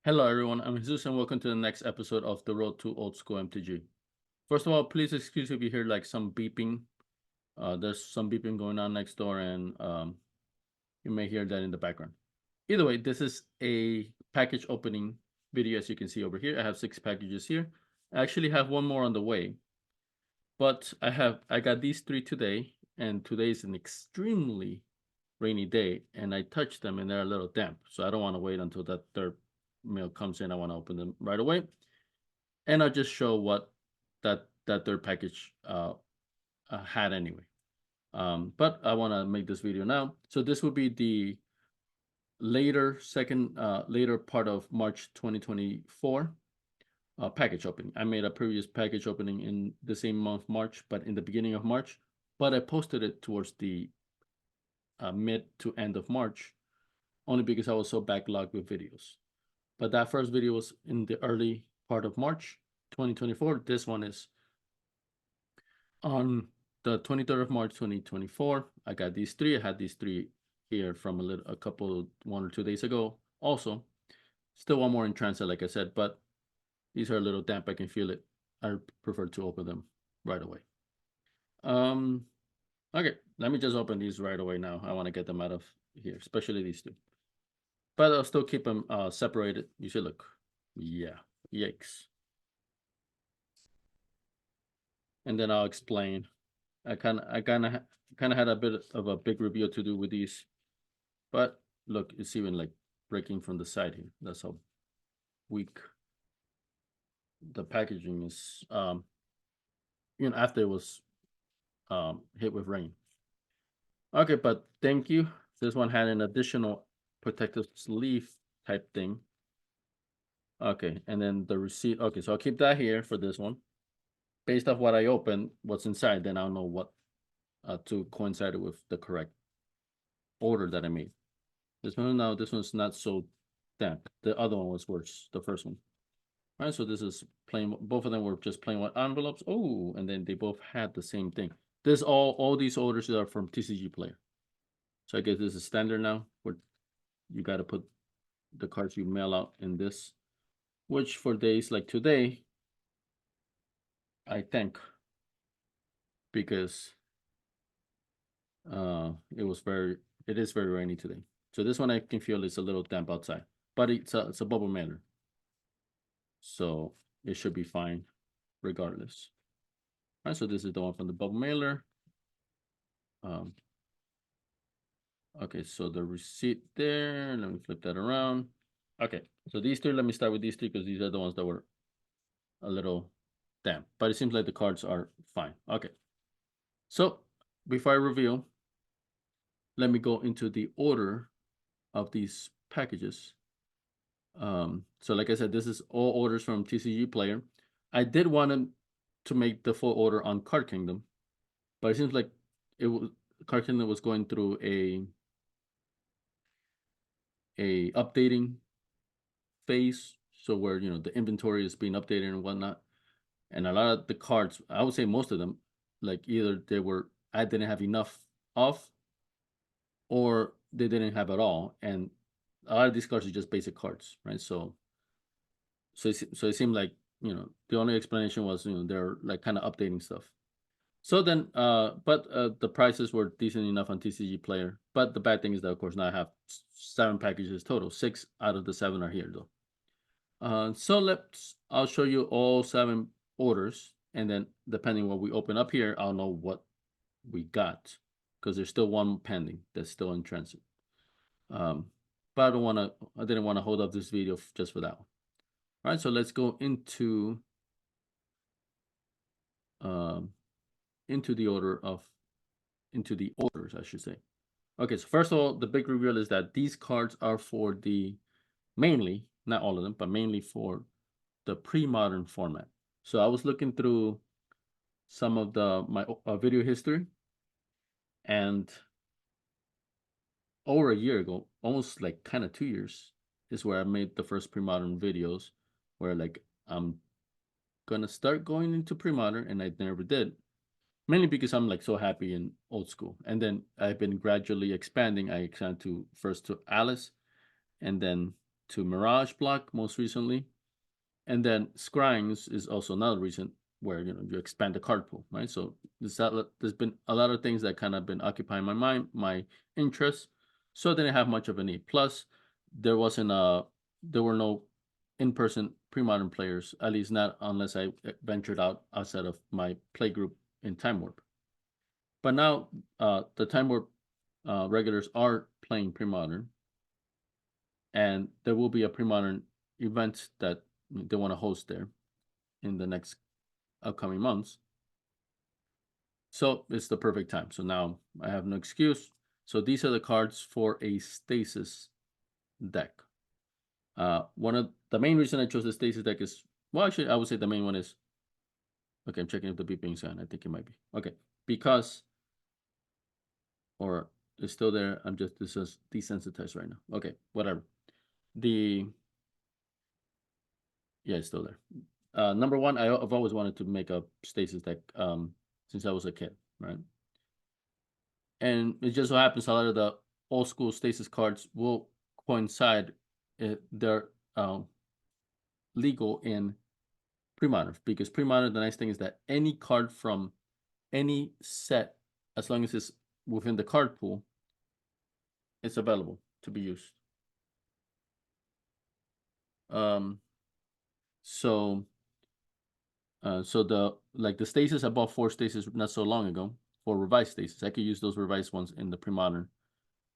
Hello, everyone. I'm Jesus, and welcome to the next episode of The Road to Old School MTG. First of all, please excuse if you hear like some beeping. There's some beeping going on next door, and you may hear that in the background. Either way, this is a package opening video, as you can see over here. I have 6 packages here. I actually have one more on the way, but I got these 3 today, and today is an extremely rainy day, and I touched them and they're a little damp, so I don't want to wait until that third mail comes in. I want to open them right away, and I'll just show what that third package had anyway. But I want to make this video now. So this will be the later part of March 2024 package opening. I made a previous package opening in the same month, March, but in the beginning of March, but I posted it towards the mid to end of March, only because I was so backlogged with videos. But that first video was in the early part of March 2024. This one is on the 23rd of March 2024. I got these 3. I had these 3 here from a couple 1 or 2 days ago. Also, still one more in transit, like I said, but these are a little damp. I can feel it. I prefer to open them right away. Okay, let me just open these right away now. I want to get them out of here, especially these 2. But I'll still keep them separated. You should look. Yeah, yikes. And then I'll explain. I kind of had a bit of a big reveal to do with these, but look, it's even like breaking from the side here. That's how weak the packaging is. After it was hit with rain. Okay, but thank you. This one had an additional protective sleeve type thing. Okay, and then the receipt. Okay, so I'll keep that here for this one. Based off what I opened, what's inside, then I'll know what to coincide with the correct order that I made. This one's not so damp. The other one was worse, the first one. All right, so this is plain. Both of them were just plain white envelopes. Oh, and then they both had the same thing. This all these orders are from TCG Player. So I guess this is standard now, where you got to put the cards you mail out in this, which for days like today, I think, because it is very rainy today. So this one I can feel is a little damp outside, but it's a bubble mailer, so it should be fine regardless. All right, so this is the one from the bubble mailer. Okay, so the receipt there, let me flip that around. Okay, so these 3, let me start with these 3 because these are the ones that were a little damp, but it seems like the cards are fine. Okay, so before I reveal, let me go into the order of these packages. So like I said, this is all orders from TCG Player. I did want to make the full order on Card Kingdom, but it seems like Card Kingdom was going through a updating phase, so where the inventory is being updated and whatnot, and a lot of the cards, I would say most of them, like either I didn't have enough of, or they didn't have at all, and a lot of these cards are just basic cards, right? So it seemed like the only explanation was they're like kind of updating stuff. So then, but the prices were decent enough on TCG Player. But the bad thing is that, of course, now I have 7 packages total. 6 out of the 7 are here, though. So I'll show you all 7 orders, and then depending what we open up here, I'll know what we got, because there's still one pending that's still in transit. But I didn't want to hold up this video just for that one. All right, so let's go into the orders, I should say. Okay, so first of all, the big reveal is that these cards are for mainly, not all of them, but mainly for the pre-modern format. So I was looking through some of my video history, and over a year ago, almost like kind of 2 years, is where I made the first pre-modern videos, where like I'm gonna start going into pre-modern, and I never did. Mainly because I'm like so happy in old school, and then I've been gradually expanding. I expanded first to Alice, and then to Mirage block most recently. And then Scryings is also another reason where you expand the card pool, right? So there's been a lot of things that kind of been occupying my mind, my interest. So I didn't have much of a need. Plus, there were no in-person pre-modern players, at least not unless I ventured outside of my play group in Time Warp. But now the Time Warp regulars are playing pre-modern, and there will be a pre-modern event that they want to host there in the next upcoming months. So it's the perfect time. So now I have no excuse. So these are the cards for a Stasis deck. One of the main reason I chose the Stasis deck is, well, actually, I would say the main one is, okay, I'm checking if the beeping's on. I think it might be. Okay, because, or it's still there. This is desensitized right now. Okay, whatever. Yeah, it's still there. Number one, I've always wanted to make a Stasis deck since I was a kid, right? And it just so happens a lot of the old school Stasis cards will coincide. They're legal in Premodern, because Premodern, the nice thing is that any card from any set, as long as it's within the card pool, it's available to be used. So the Stasis, I bought 4 Stasis not so long ago, 4 revised Stasis. I could use those revised ones in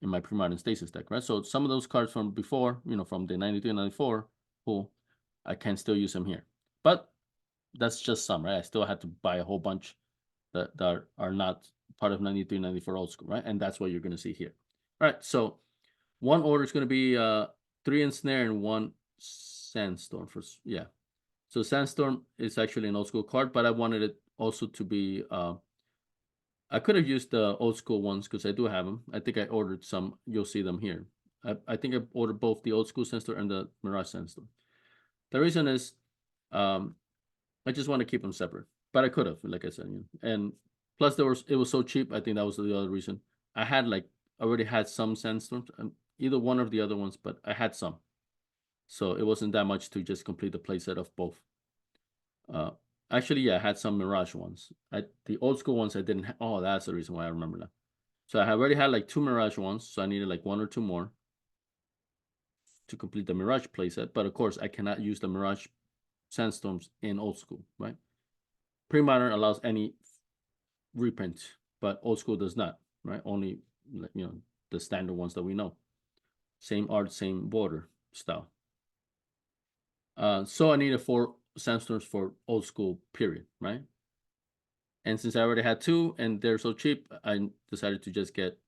my Premodern Stasis deck, right? So some of those cards from before, from the 93 and 94 pool, I can still use them here. But that's just some, right? I still had to buy a whole bunch that are not part of 93, 94 old school, right? And that's what you're going to see here. All right, so one order is going to be 3 Ensnare and 1 Sandstorm. So Sandstorm is actually an old school card, but I wanted it also to be, I could have used the old school ones because I do have them. I think I ordered some. You'll see them here. I think I ordered both the old school Sandstorm and the Mirage Sandstorm. The reason is, I just want to keep them separate, but I could have, like I said, and plus it was so cheap. I think that was the other reason. I already had some Sandstorms, either one of the other ones, but I had some, so it wasn't that much to just complete the playset of both. Actually, yeah, I had some Mirage ones. The old school ones I didn't. Oh, that's the reason why I remember that. So I already had like 2 Mirage ones, so I needed like 1 or 2 more to complete the Mirage playset. But of course, I cannot use the Mirage Sandstorms in old school, right? Premodern allows any reprint, but old school does not, right? Only the standard ones that we know. Same art, same border style. So I needed 4 Sandstorms for old school, period, right? And since I already had 2 and they're so cheap, I decided to just get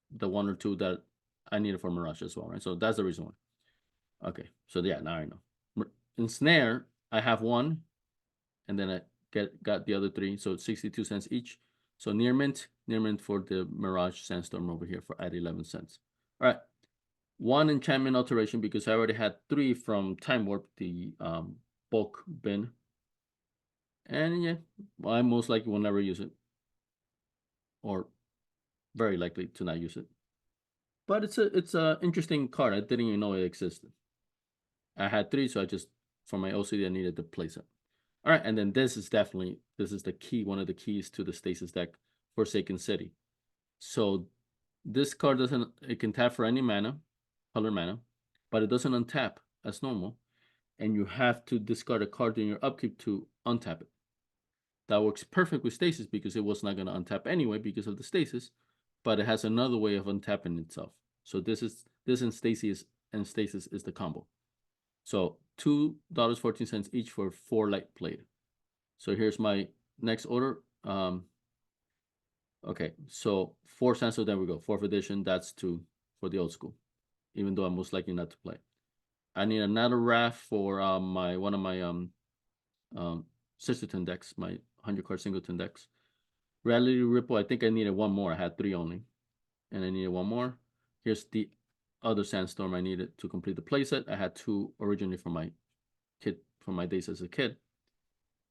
the 1 or 2 that I needed for Mirage as well, right? So that's the reason why. Okay, so yeah, now I know. In Snare, I have 1, and then I got the other 3, so it's 62 cents each. So near mint for the Mirage Sandstorm over here at 11 cents. All right, 1 enchantment alteration because I already had 3 from Time Warp, the bulk bin. And yeah, well, I most likely will never use it, or very likely to not use it. But it's a interesting card. I didn't even know it existed. I had 3, so I just, for my OCD, I needed to place it. All right, and then this is the key, one of the keys to the Stasis deck, Forsaken City. So this card it can tap for any mana, color mana, but it doesn't untap as normal, and you have to discard a card in your upkeep to untap it. That works perfect with Stasis because it was not going to untap anyway because of the Stasis, but it has another way of untapping itself. So this and Stasis is the combo. So $2.14 each for 4 light plate. So here's my next order. Okay, so 4 cents. So there we go. 4th edition. That's 2 for the old school, even though I'm most likely not to play. I need another RAF for one of my Sisterton decks, my 100-card singleton decks. Reality Ripple. I think I needed 1 more. I had 3 only, and I needed 1 more. Here's the other Sandstorm I needed to complete the playset. I had 2 originally from my days as a kid.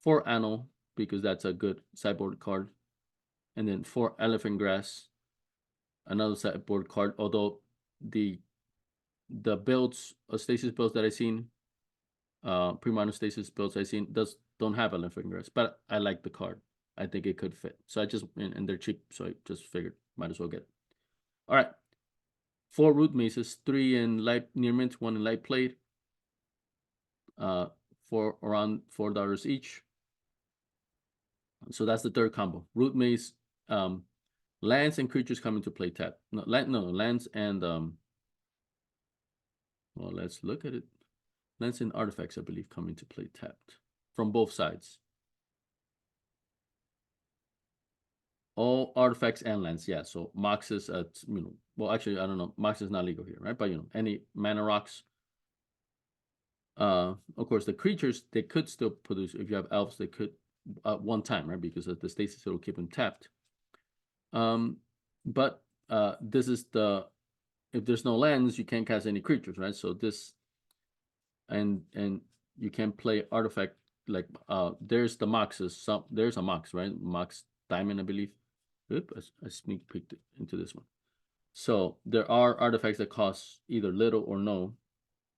4 Anno, because that's a good sideboard card. And then 4 Elephant Grass, another sideboard card, although the the builds, Stasis builds that I've seen, Premodern Stasis builds I've seen don't have Elephant Grass, but I like the card. I think it could fit. So I just, and they're cheap, so I just figured might as well get it. All right. 4 root mazes, 3 in light near mint, 1 in light plate. For around $4 each. So that's the third combo. Root maze, lands and creatures come into play tap. No, lands and well, let's look at it. Lands and artifacts, I believe, come into play tapped from both sides. All artifacts and lands, yeah. So Moxes at, well, actually, I don't know. Mox is not legal here, right? But any mana rocks. Of course, the creatures, they could still produce. If you have elves, they could one time, right? Because of the stasis, it will keep them tapped. But this is if there's no lands, you can't cast any creatures, right? So this, and you can play artifact, like there's the Moxes. There's a Mox, right? Mox Diamond, I believe. Oop, I sneak peeked into this one. So there are artifacts that cost either little or no,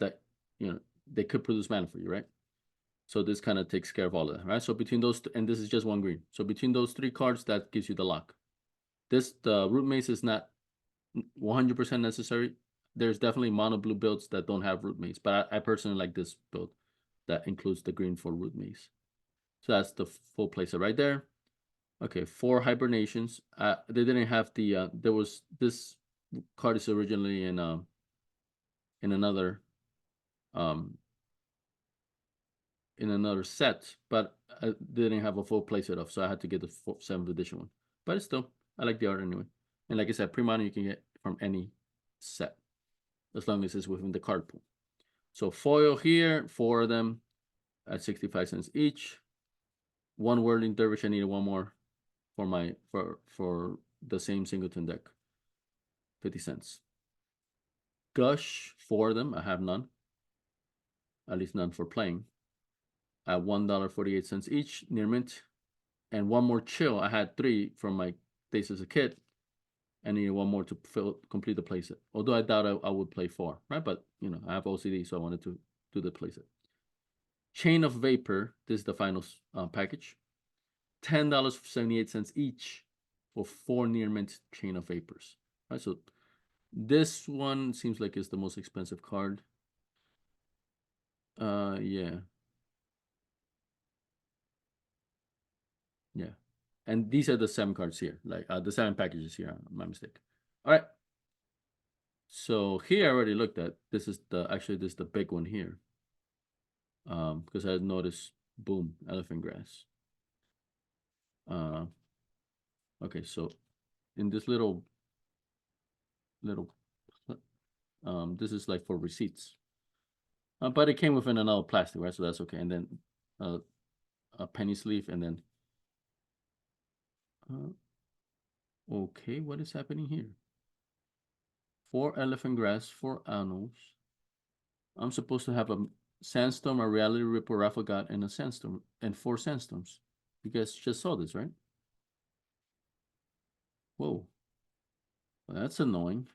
that they could produce mana for you, right? So this kind of takes care of all of that, right? So between those, and this is just 1 green. So between those 3 cards, that gives you the lock. The root maze is not 100% necessary. There's definitely mono blue builds that don't have root maze, but I personally like this build that includes the green for root maze. So that's the full playset right there. Okay, 4 hibernations. They didn't have the there was this card is originally in another set, but I didn't have a full playset of, so I had to get the 7th edition one. But it's still, I like the art anyway. And like I said, Premodern you can get from any set, as long as it's within the card pool. So foil here, 4 of them at 65 cents each. 1 Whirling Dervish, I needed 1 more for the same singleton deck. 50 cents. Gush, 4 of them, I have none. At least none for playing. At $1.48 each, near mint. And 1 more chill. I had 3 from my days as a kid. I needed 1 more to complete the playset. Although I doubt I would play 4, right? But I have OCD, so I wanted to do the playset. Chain of Vapor. This is the final package. $10.78 each for 4 near mint Chain of Vapors. Right. So this one seems like it's the most expensive card. Yeah. Yeah. And these are the 7 cards here, like the 7 packages here. My mistake. All right. So here I already looked at. This is the big one here. Because I noticed, boom, Elephant Grass. Okay, so in this little, this is like for receipts. But it came within another plastic, right? So that's okay. And then a penny sleeve, and then okay, what is happening here? 4 Elephant Grass, 4 Anos. I'm supposed to have a Sandstorm, a Reality Ripple, Raffle God, and a Sandstorm, and 4 Sandstorms. You guys just saw this, right? Whoa. Well, that's annoying.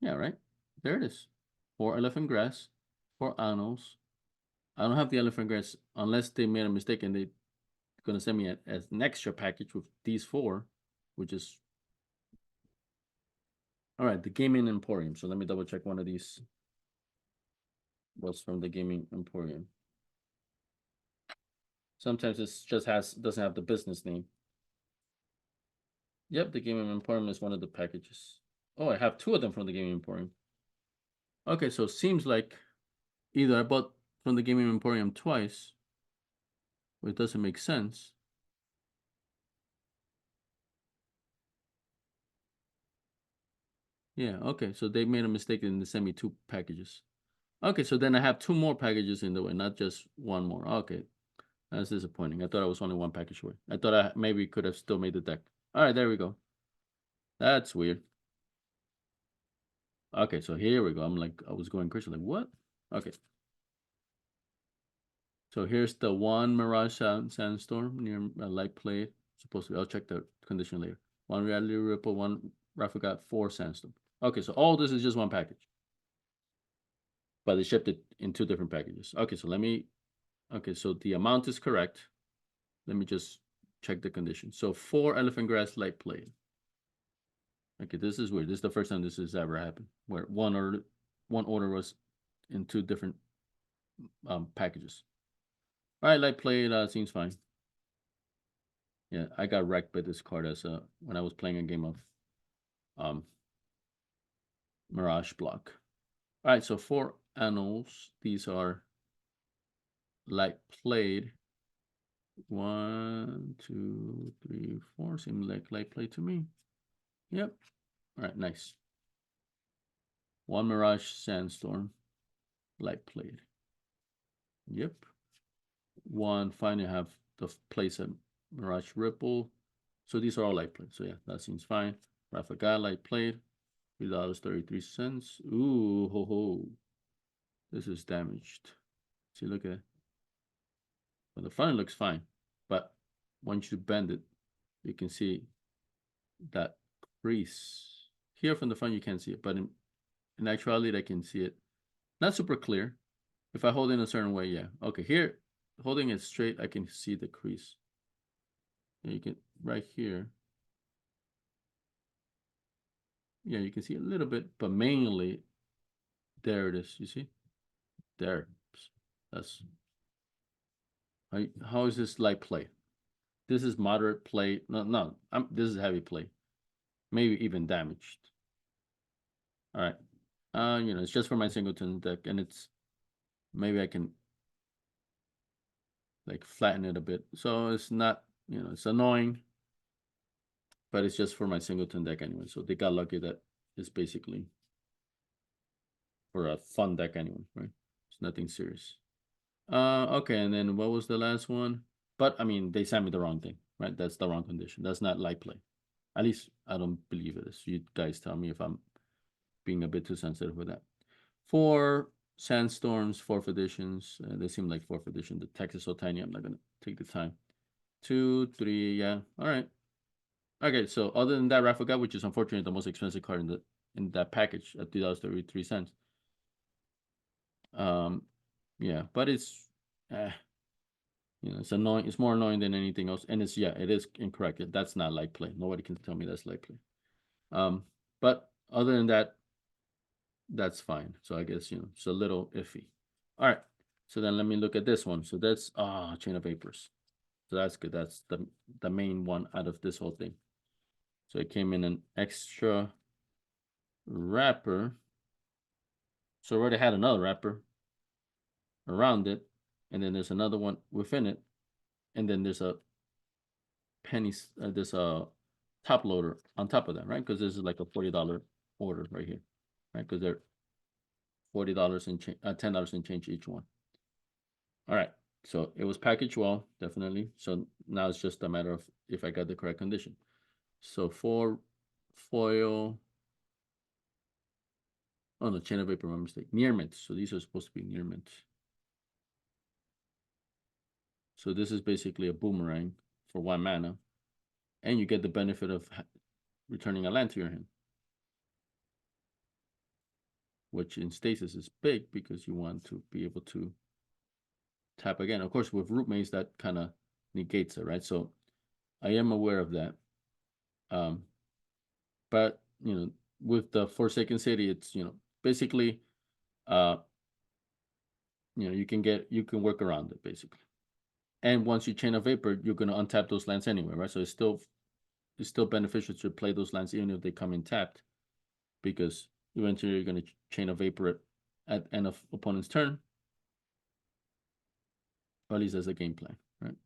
Yeah, right? There it is. 4 Elephant Grass, 4 Anos. I don't have the Elephant Grass unless they made a mistake and they're going to send me as an extra package with these 4, which is... All right, the Gaming Emporium. So let me double check one of these was from the Gaming Emporium. Sometimes it just doesn't have the business name. Yep, the Gaming Emporium is one of the packages. Oh, I have 2 of them from the Gaming Emporium. Okay, so it seems like either I bought from the Gaming Emporium twice, or it doesn't make sense. Yeah, okay, so they made a mistake and they sent me 2 packages. Okay, so then I have 2 more packages in the way, not just 1 more. Okay, that's disappointing. I thought I was only 1 package away. I thought I maybe could have still made the deck. All right, there we go. That's weird. Okay, so here we go. I'm like, I was going crazy. Like, what? Okay. So here's the 1 Mirage Sandstorm near a light plate. Supposed to be. I'll check the condition later. 1 Reality Ripple, 1 Raffle God, 4 Sandstorm. Okay, so all this is just one package. But they shipped it in 2 different packages. Okay, so let me, okay, so the amount is correct. Let me just check the condition. So 4 elephant grass light plate. Okay, this is weird. This is the first time this has ever happened, where one order was in 2 different packages. All right, light plate seems fine. Yeah, I got wrecked by this card as when I was playing a game of Mirage Block. All right, so 4 annals. These are light played. 1, 2, 3, 4. Seems like light play to me. Yep. All right, nice. 1 Mirage Sandstorm, light played. Yep. 1 finally have the place at Mirage Ripple. So these are all light played. So yeah, that seems fine. Raffiga light played. $3.33. Ooh, ho ho. This is damaged. See, look at it. Well, the front looks fine, but once you bend it, you can see that crease. Here from the front, you can't see it, but in actuality, I can see it. Not super clear. If I hold it in a certain way, yeah. Okay, here, holding it straight, I can see the crease. And you can, right here. Yeah, you can see a little bit, but mainly, there it is, you see? There. That's, how is this light play? This is moderate play. No, this is heavy play. Maybe even damaged. All right. It's just for my singleton deck, and it's maybe I can like flatten it a bit. So it's not, it's annoying, but it's just for my singleton deck anyway. So they got lucky that it's basically for a fun deck anyway, right? It's nothing serious. Okay, and then what was the last one? But I mean, they sent me the wrong thing, right? That's the wrong condition. That's not light play. At least I don't believe it is. You guys tell me if I'm being a bit too sensitive with that. 4 Sandstorms, 4th editions. They seem like 4th edition. The text is so tiny, I'm not going to take the time. 2, 3, yeah. All right. Okay, so other than that, Raffiga, which is unfortunately the most expensive card in that package at $3.33. Yeah, but it's it's annoying. It's more annoying than anything else. And it is incorrect. That's not light play. Nobody can tell me that's light play. But other than that, that's fine. So I guess, it's a little iffy. All right. So then let me look at this one. So that's Chain of Vapors. So that's good. That's the main one out of this whole thing. So it came in an extra wrapper. So I already had another wrapper around it, and then there's another one within it, and then there's a there's a top loader on top of that, right? Because this is like a $40 order right here, right? Because they're $40 and $10 and change each one. All right, so it was packaged well, definitely. So now it's just a matter of if I got the correct condition. So for foil, oh no, chain of vapor, my mistake. Near mint. So these are supposed to be near mint. So this is basically a boomerang for 1 mana, and you get the benefit of returning a land to your hand, which in Stasis is big because you want to be able to tap again. Of course, with Root Maze, that kind of negates it, right? So I am aware of that. But, with the Forsaken City, it's, basically, you can work around it, basically. And once you Chain of Vapor, you're going to untap those lands anyway, right? So it's still beneficial to play those lands even if they come in tapped, because eventually you're going to Chain of Vapor at end of opponent's turn, or at least as a game plan, right?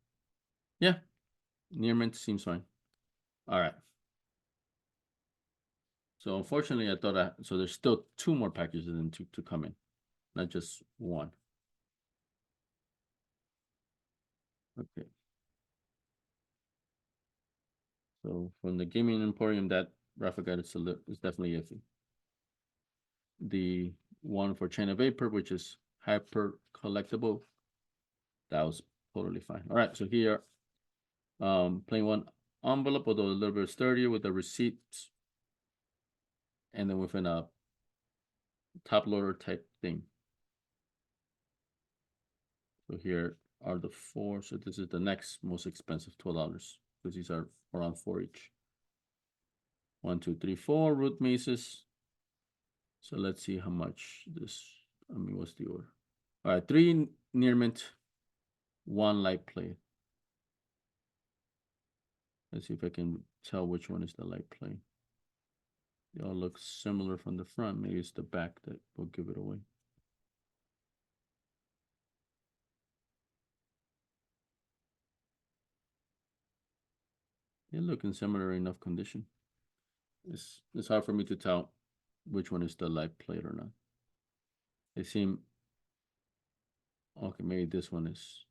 Yeah, near mint seems fine. All right. So unfortunately, I thought so there's still 2 more packages than to come in, not just 1. Okay. So from the Gaming Emporium, that Rafa guide is definitely iffy. The one for Chain of Vapor, which is hyper collectible, that was totally fine. All right, so here, plain 1 envelope, although a little bit sturdier with the receipts. and then within a top loader type thing. So here are the four. So this is the next most expensive, $12, because these are around 4 each. 1, 2, 3, 4 root mazes. So let's see how much this. I mean, what's the order? All right, 3 near mint, 1 light play. Let's see if I can tell which one is the light play. They all look similar from the front. Maybe it's the back that will give it away. They look in similar enough condition. It's hard for me to tell which one is the light plate or not. They seem okay. Maybe this one is.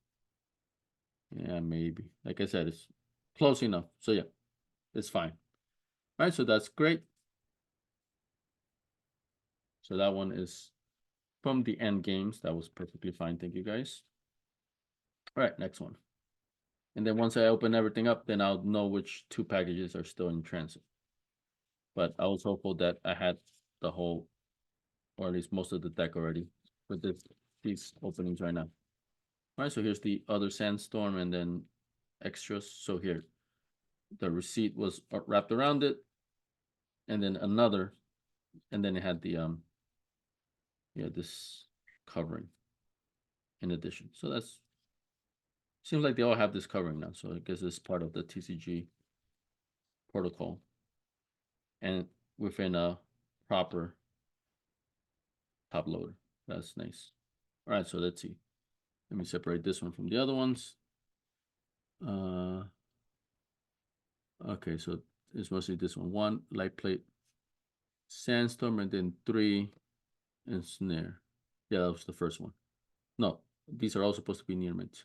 Yeah, maybe. Like I said, it's close enough. So yeah, it's fine. All right, so that's great. So that one is from the end games. That was perfectly fine. Thank you guys. All right, next one. And then once I open everything up, then I'll know which 2 packages are still in transit. But I was hopeful that I had the whole, or at least most of the deck already with these openings right now. All right, so here's the other Sandstorm and then extras. So here, the receipt was wrapped around it, and then another, and then it had the yeah, this covering in addition. So that's seems like they all have this covering now. So I guess it's part of the TCG protocol and within a proper top loader. That's nice. All right, so let's see. Let me separate this one from the other ones. Okay, so it's mostly this one. 1 light plate Sandstorm and then 3 ensnare. Yeah, that was the first one. No, these are all supposed to be near mint.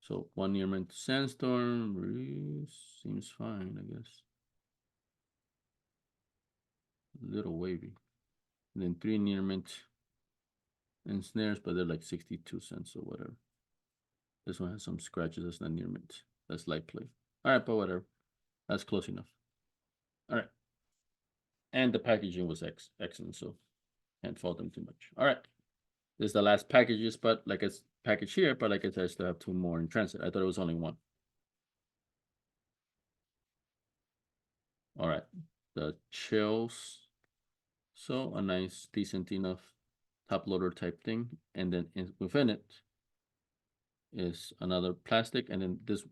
So 1 near mint Sandstorm seems fine, I guess. A little wavy. And then 3 near mint ensnares, but they're like 62 cents or whatever. This one has some scratches. That's not near mint. That's light play. All right, but whatever. That's close enough. All right. And the packaging was excellent, so can't fault them too much. All right. This is the last packages, but like it's package here, but like I said, I still have 2 more in transit. I thought it was only 1. All right. The chills. So a nice, decent enough top loader type thing. And then within it is another plastic. And then this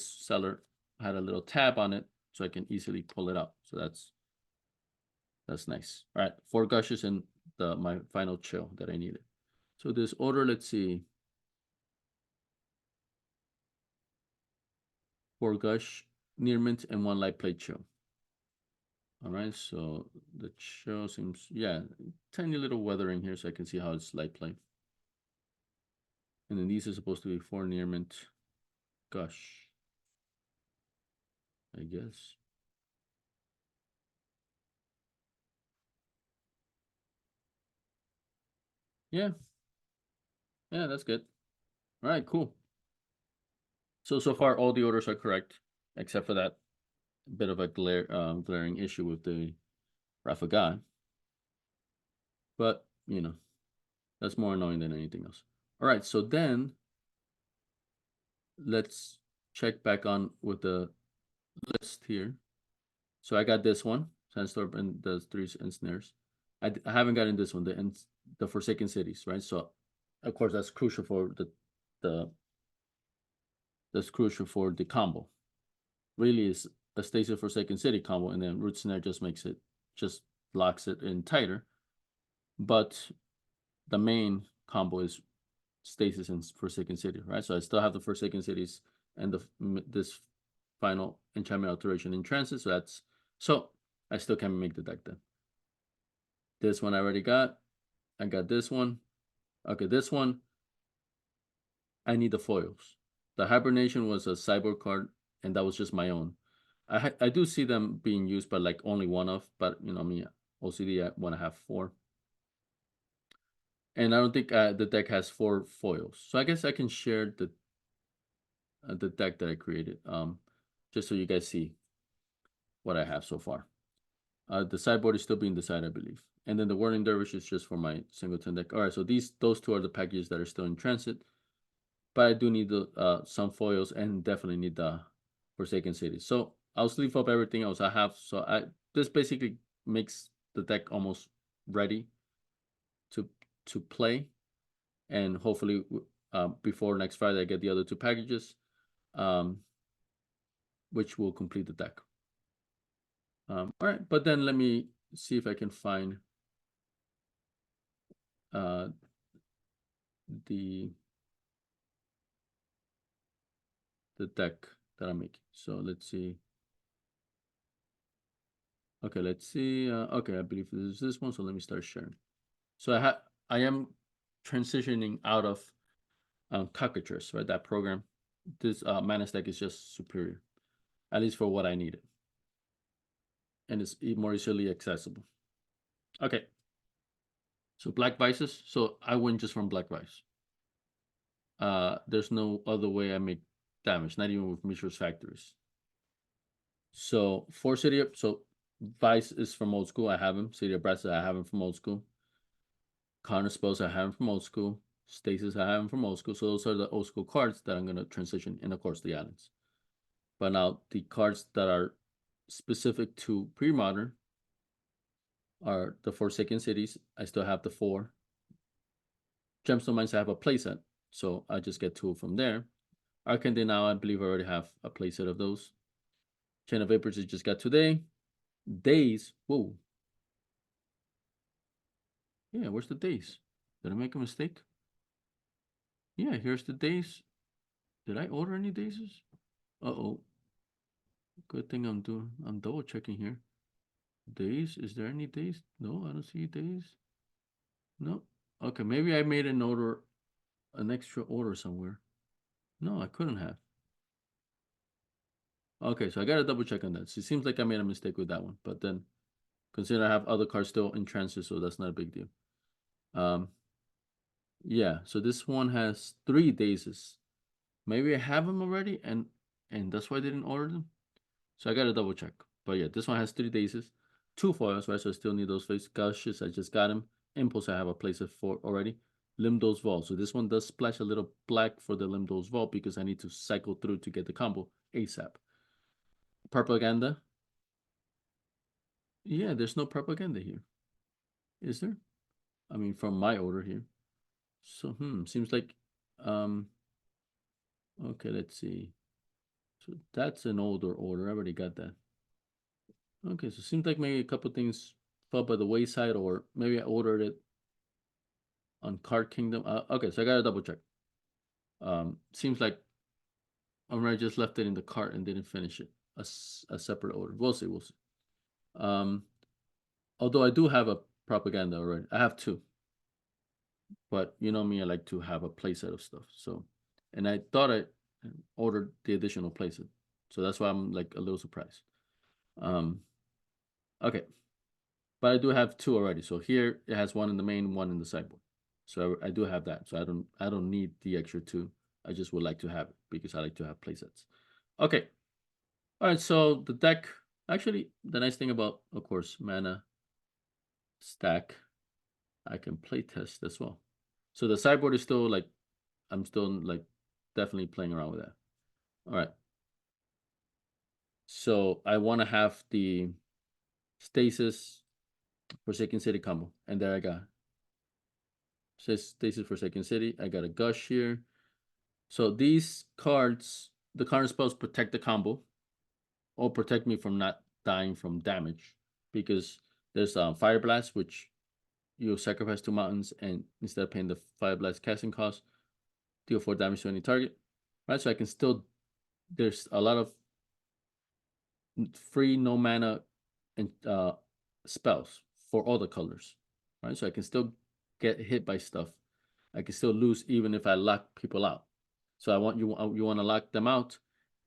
seller had a little tab on it so I can easily pull it out. So that's nice. All right, 4 gushes and my final chill that I needed. So this order, let's see. 4 gush, near mint, and 1 light plate chill. All right, so the chill seems, yeah, tiny little weathering here so I can see how it's light plate. And then these are supposed to be 4 near mint gush, I guess. Yeah. Yeah, that's good. All right, cool. So far all the orders are correct, except for that bit of a glaring issue with the Rafagan. But, that's more annoying than anything else. All right, so then let's check back on with the list here. So I got this one, Sandstorm and the 3 ensnares. I haven't gotten this one, the Forsaken Cities, right? So of course that's crucial for that's crucial for the combo. Really is a Stasis Forsaken City combo, and then Root Snare just locks it in tighter. But the main combo is Stasis and Forsaken City, right? So I still have the Forsaken Cities and this final enchantment alteration in transit. So I still can make the deck then. This one I already got. I got this one. Okay, this one I need the foils. The Hibernation was a cyborg card, and that was just my own. I do see them being used, but like only one of. But me, OCD, I want to have 4. And I don't think the deck has 4 foils. So I guess I can share the deck that I created, just so you guys see what I have so far. The sideboard is still being decided, I believe. And then the Whirling Dervish is just for my singleton deck. All right, so those two are the packages that are still in transit. But I do need the some foils and definitely need the Forsaken City. So I'll sleeve up everything else I have. So this basically makes the deck almost ready to play, and hopefully before next Friday I get the other two packages, which will complete the deck. All right, but then let me see if I can find the deck that I'm making. So let's see. Okay, let's see. Okay, I believe this is this one. So let me start sharing. So I am transitioning out of Cockatrice, right? That program. This ManaStack is just superior, at least for what I needed, and it's more easily accessible. Okay. So Black Vices. So I win just from Black Vice. There's no other way I make damage, not even with Mishra's Factories. So for City of, so Vice is from old school. I have him. City of Brass, I have him from old school. Counter Spells, I have him from old school. Stasis, I have him from old school. So those are the old school cards that I'm gonna transition, and of course the islands. But now the cards that are specific to Premodern are the Forsaken Cities. I still have the 4. Gemstone Mines, I have a playset, so I just get 2 from there. Arcane now, I believe I already have a playset of those. Chain of Vapors, I just got today. Days, whoa. Yeah, where's the days? Did I make a mistake? Yeah, here's the days. Did I order any days? Uh-oh. Good thing I'm double checking here. Days, is there any days? No, I don't see days. No. Okay, maybe I made an extra order somewhere. No, I couldn't have. Okay, so I gotta double check on that. So it seems like I made a mistake with that one, but then consider I have other cards still in transit, so that's not a big deal. Yeah, so this one has 3 days. Maybe I have them already, and that's why I didn't order them. So I gotta double check. But yeah, this one has 3 days, 2 foils, right? So I still need those face gushes. I just got them. Impulse, I have a place for already. Limdo's Vault. So this one does splash a little black for the Limdo's Vault because I need to cycle through to get the combo ASAP. Propaganda. Yeah, there's no propaganda here. Is there? I mean, from my order here. So, seems like, okay, let's see. So that's an older order. I already got that. Okay, so seems like maybe a couple things fell by the wayside, or maybe I ordered it on Card Kingdom. Okay, so I gotta double check. Seems like I just left it in the cart and didn't finish it. A separate order. We'll see. We'll see. Although I do have a propaganda already. I have 2. But you know me, I like to have a playset of stuff. So, and I thought I ordered the additional playset. So that's why I'm like a little surprised. Okay. But I do have 2 already. So here it has 1 in the main, 1 in the sideboard. So I do have that. So I don't need the extra 2. I just would like to have it because I like to have playsets. Okay. All right. So the deck, actually, the nice thing about, of course, ManaStack, I can playtest as well. So the sideboard is still like, I'm still like definitely playing around with that. All right. So I want to have the Stasis Forsaken City combo, and there I got says Stasis Forsaken City. I got a Gush here. So these cards, the counter spells protect the combo, or protect me from not dying from damage, because there's Fire Blast, which you sacrifice 2 mountains, and instead of paying the Fire Blast casting cost, deal 4 damage to any target. Right, so I can still. There's a lot of free no mana and spells for all the colors, right? So I can still get hit by stuff. I can still lose even if I lock people out. So I want you want to lock them out,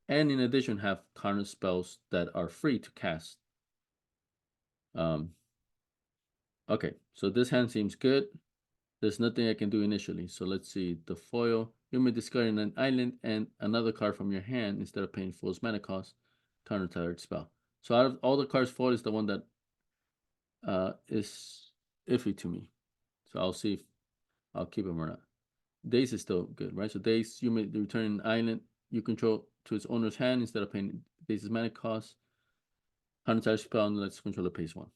and in addition have counter spells that are free to cast. Okay, so this hand seems good. There's nothing I can do initially. So let's see the foil. You may discard an island and another card from your hand instead of paying full mana cost. Counter target spell. So out of all the cards, foil is the one that is iffy to me. So I'll see if I'll keep him or not. Days is still good, right? So days, you may return an island you control to its owner's hand instead of paying days' mana cost. 100 times spell and lets controller pays 1.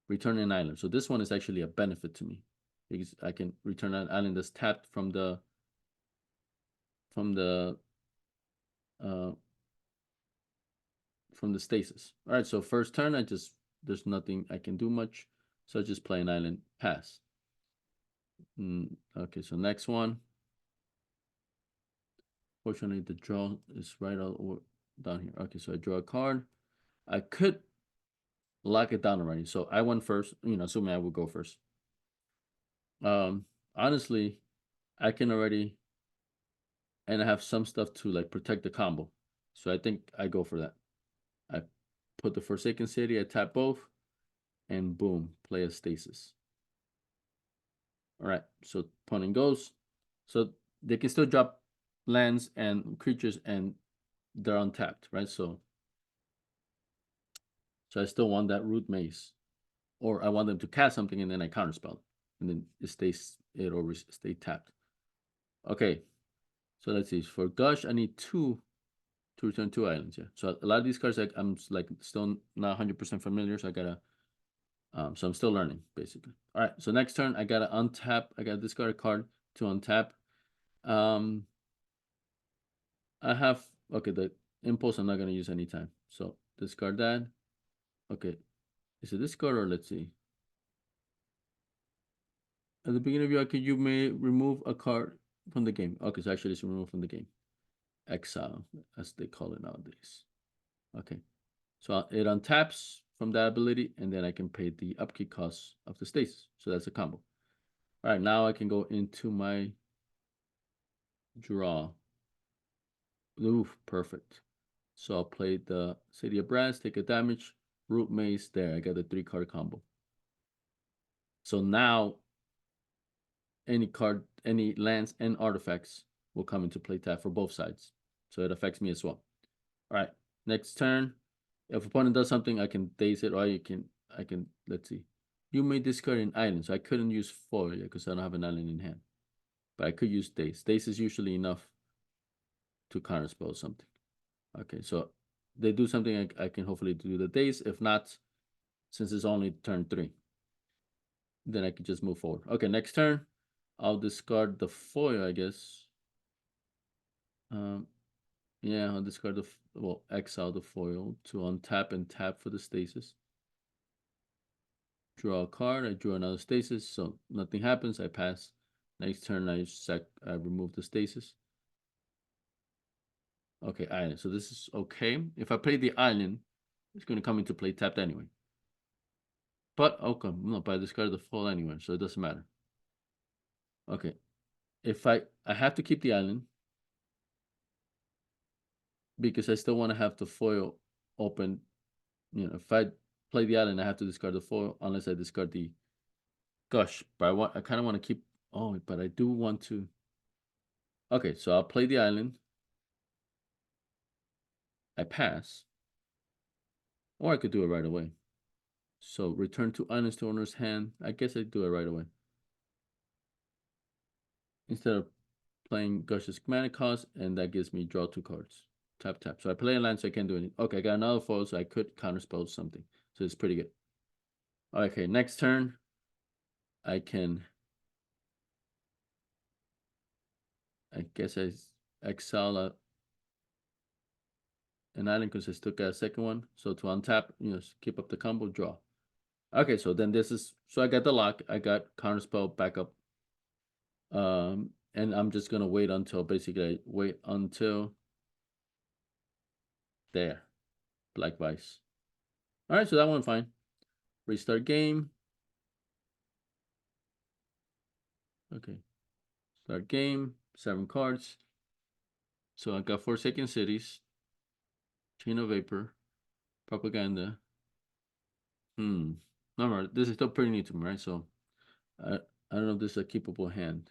Return an island. So this one is actually a benefit to me because I can return an island that's tapped from the uh from the stasis. All right, so first turn there's nothing I can do much, so I just play an island, pass. Okay, so next one. Fortunately, the draw is right all down here. Okay, so I draw a card. I could lock it down already. So I went first, assuming I would go first. Honestly, I can already, and I have some stuff to like protect the combo. So I think I go for that. I put the Forsaken City, I tap both, and boom, play a Stasis. All right, so opponent goes. So they can still drop lands and creatures, and they're untapped, right? So I still want that Root Maze, or I want them to cast something and then I counterspell, and then it always stay tapped. Okay, so let's see. For Gush, I need 2 to return 2 islands. Yeah, so a lot of these cards I'm like still not 100% familiar, so I gotta. So I'm still learning basically. All right, so next turn I gotta untap. I gotta discard a card to untap. I have the impulse I'm not gonna use anytime. So discard that. Okay, is it discard or let's see. At the beginning of your action, you may remove a card from the game. Okay, so actually it's removed from the game. Exile, as they call it nowadays. Okay, so it untaps from that ability, and then I can pay the upkeep costs of the stasis. So that's a combo. All right, now I can go into my draw. Oof, perfect. So I'll play the City of Brass, take a damage, Root Maze. There, I got a 3-card combo. So now any lands and artifacts will come into play tap for both sides. So it affects me as well. All right, next turn. If opponent does something, I can daze it, or I can let's see. You may discard an island, so I couldn't use foil because I don't have an island in hand. But I could use daze. Daze is usually enough to counterspell something. Okay, so they do something, I can hopefully do the daze. If not, since it's only turn 3, then I can just move forward. Okay, next turn, I'll discard the foil, I guess. Yeah, I'll discard exile the foil to untap and tap for the stasis. Draw a card, I draw another stasis, so nothing happens, I pass. Next turn, I remove the stasis. Okay, island. So this is okay. If I play the island, it's going to come into play tapped anyway. But okay, no, but I discarded the foil anyway, so it doesn't matter. Okay, if I have to keep the island because I still want to have the foil open. If I play the island, I have to discard the foil unless I discard the Gush. But I kind of want to keep. Oh, but I do want to. Okay, so I'll play the island. I pass, or I could do it right away. So return 2 islands to owner's hand. I guess I do it right away instead of playing Gush's mana cost, and that gives me draw 2 cards. Tap tap. So I play a land, so I can't do anything. Okay, I got another foil, so I could counterspell something. So it's pretty good. Okay, next turn, I can. I guess I exile an island because I still got a second one. So to untap, keep up the combo, draw. Okay, so then so I got the lock. I got counterspell backup. And I'm just gonna wait until there, Black Vice. All right, so that one fine. Restart game. Okay, start game. 7 cards. So I got Forsaken Cities, Chain of Vapor, Propaganda. Remember, this is still pretty new to me, right? So I don't know if this is a keepable hand.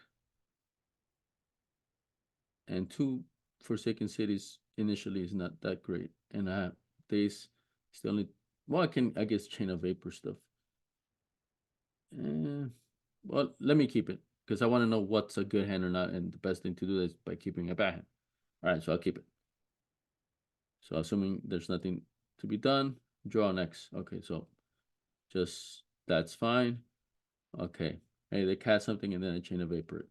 And 2 Forsaken Cities initially is not that great. And I have this. It's the only. Well, I guess Chain of Vapor stuff. Well, let me keep it because I want to know what's a good hand or not, and the best thing to do is by keeping a bad hand. All right, so I'll keep it. So assuming there's nothing to be done, draw next. Okay, so just that's fine. Okay, hey, they cast something and then I chain of vapor.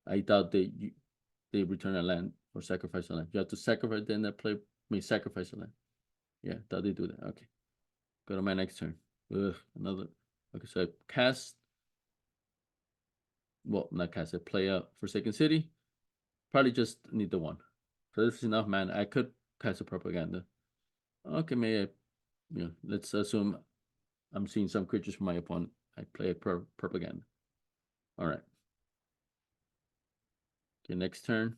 I thought they return a land or sacrifice a land. You have to sacrifice, then that play may sacrifice a land. Yeah, thought they do that. Okay, go to my next turn. Ugh, another. Okay, so I cast. Well, not cast. I play a Forsaken City. Probably just need the one. So this is enough, man. I could cast a propaganda. Okay, maybe let's assume I'm seeing some creatures from my opponent. I play a propaganda. All right. Okay, next turn.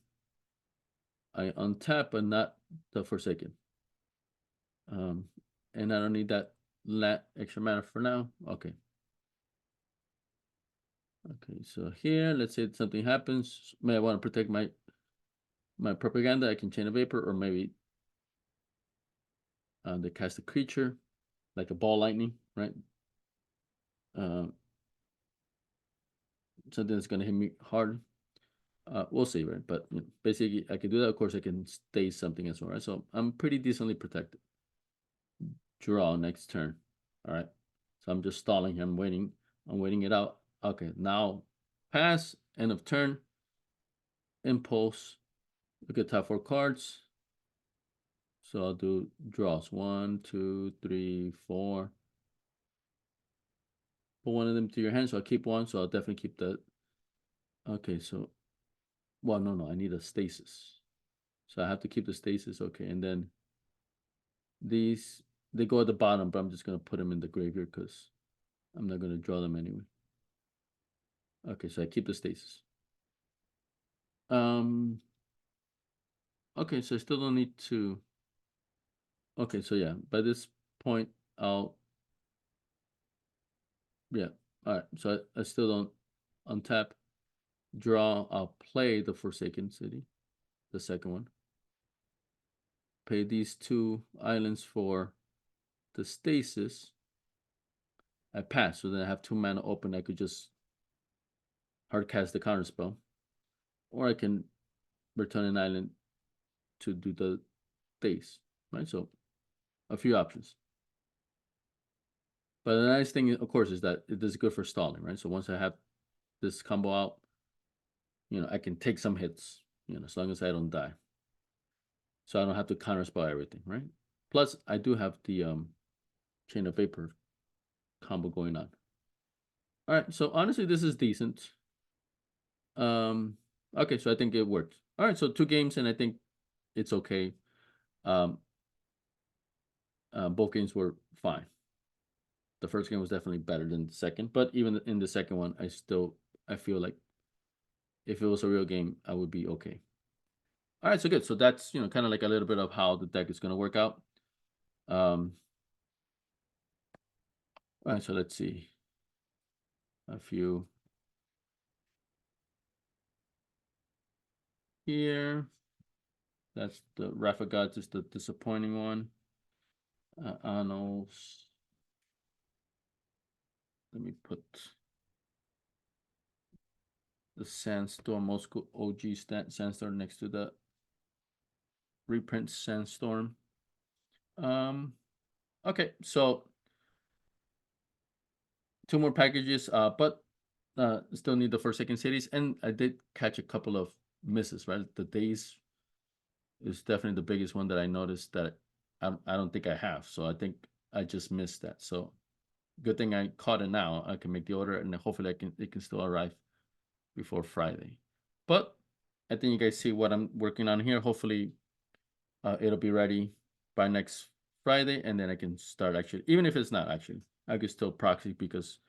I untap, but not the Forsaken. And I don't need that extra mana for now. Okay. Okay, so here, let's say something happens. May I want to protect my propaganda? I can chain a vapor, or maybe they cast a creature, like a ball lightning, right? Something that's gonna hit me hard. We'll see, right? But basically, I can do that. Of course, I can stay something as well, right? So I'm pretty decently protected. Draw next turn. All right. So I'm just stalling here. I'm waiting. I'm waiting it out. Okay, now pass. End of turn. Impulse. Look at top 4 cards. So I'll do draws. 1, 2, 3, 4. Put one of them to your hand. So I'll keep one. So I'll definitely keep that. Okay, so well, no, I need a stasis. So I have to keep the stasis. Okay, and then these they go at the bottom, but I'm just gonna put them in the graveyard because I'm not gonna draw them anyway. Okay, so I keep the stasis. Okay, so I still don't need to. Okay, so yeah, by this point, I'll. Yeah, all right. So I still don't untap, draw. I'll play the Forsaken City, the second one. Pay these 2 islands for the Stasis. I pass, so then I have 2 mana open. I could just hard cast the counter spell, or I can return an island to do the base, right? So a few options. But the nice thing, of course, is that it is good for stalling, right? So once I have this combo out, I can take some hits, as long as I don't die. So I don't have to counterspell everything, right? Plus, I do have the Chain of Vapor combo going on. All right, so honestly, this is decent. Okay, so I think it worked. All right, so 2 games, and I think it's okay. Both games were fine. The first game was definitely better than the second, but even in the second one, I feel like if it was a real game, I would be okay. All right, so good. So that's kind of like a little bit of how the deck is going to work out. All right, so let's see. A few here. That's the Rafa Gods is the disappointing one. Annals. Let me put the Sandstorm Moscow OG Sandstorm next to the reprint Sandstorm. Okay, so 2 more packages, but still need the Forsaken Cities, and I did catch a couple of misses, right? The Days is definitely the biggest one that I noticed that I don't think I have, so I think I just missed that. So good thing I caught it now. I can make the order, and hopefully it can still arrive before Friday. But I think you guys see what I'm working on here. Hopefully, it'll be ready by next Friday, and then I can start actually. Even if it's not actually, I could still proxy because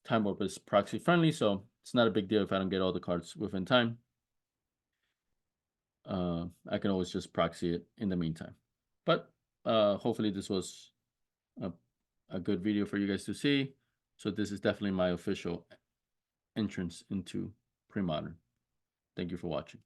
Time Warp is proxy friendly, so it's not a big deal if I don't get all the cards within time. I can always just proxy it in the meantime. But hopefully this was a good video for you guys to see. So this is definitely my official entrance into Premodern. Thank you for watching.